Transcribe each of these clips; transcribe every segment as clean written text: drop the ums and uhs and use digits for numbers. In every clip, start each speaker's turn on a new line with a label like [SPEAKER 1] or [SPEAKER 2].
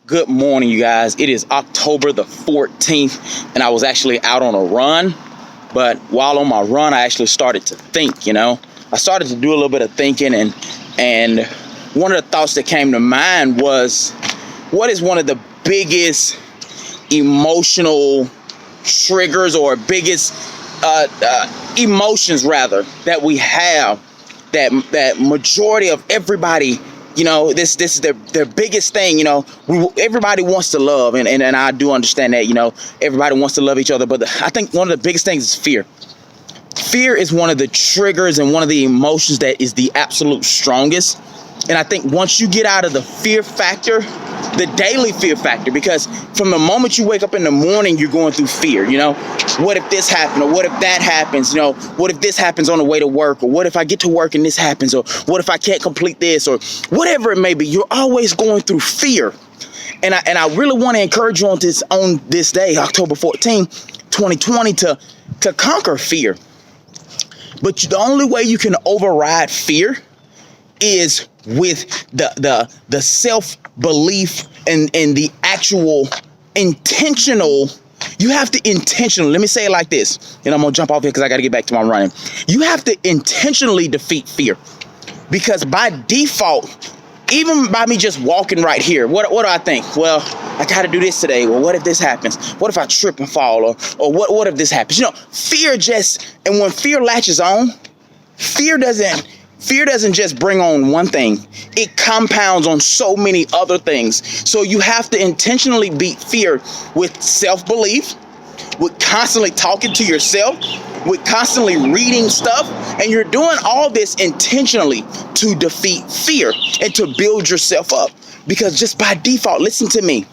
[SPEAKER 1] Good morning, you guys. It is October the 14th, and I was actually out on a run. But while on my run, I actually started to think, I started to do a little bit of thinking, and one of the thoughts that came to mind was, what is one of the biggest emotional triggers or biggest emotions, rather, that we have, that majority of everybody, this is their biggest thing. Everybody wants to love, and I do understand that, everybody wants to love each other, but I think one of the biggest things is fear. Fear is one of the triggers and one of the emotions that is the absolute strongest. And I think once you get out of the fear factor, the daily fear factor, because from the moment you wake up in the morning, you're going through fear. What if this happened, or what if that happens? What if this happens on the way to work, or what if I get to work and this happens, or what if I can't complete this, or whatever it may be. You're always going through fear. And I really want to encourage you on this day, October 14, 2020, to conquer fear. But the only way you can override fear is with the self-belief and the actual intentional. You have to intentionally, let me say it like this, and I'm gonna jump off here because I got to get back to my running. You have to intentionally defeat fear, because by default, even by me just walking right here, what do I think? Well, I got to do this today. Well, what if this happens? What if I trip and fall? Or what if this happens? Fear and when fear latches on, fear doesn't just bring on one thing. It compounds on so many other things. So you have to intentionally beat fear with self-belief, with constantly talking to yourself, with constantly reading stuff. And you're doing all this intentionally to defeat fear and to build yourself up. Because just by default, listen to me,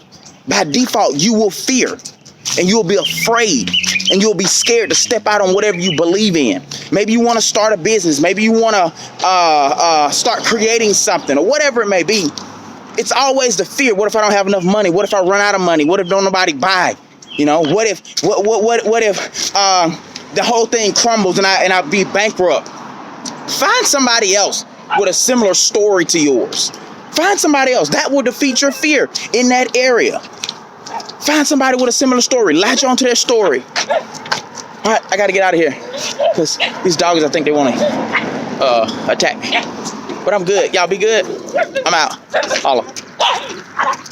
[SPEAKER 1] by default, you will fear and you'll be afraid and you'll be scared to step out on whatever you believe in. Maybe you want to start a business. Maybe you want to start creating something, or whatever it may be. It's always the fear. What if I don't have enough money? What if I run out of money? What if don't nobody buy? What if the whole thing crumbles and I be bankrupt? Find somebody else with a similar story to yours. Find somebody else that will defeat your fear in that area. Find somebody with a similar story. Latch onto their story. All right, I got to get out of here because these dogs, I think they want to attack me. But I'm good. Y'all be good. I'm out. Holla.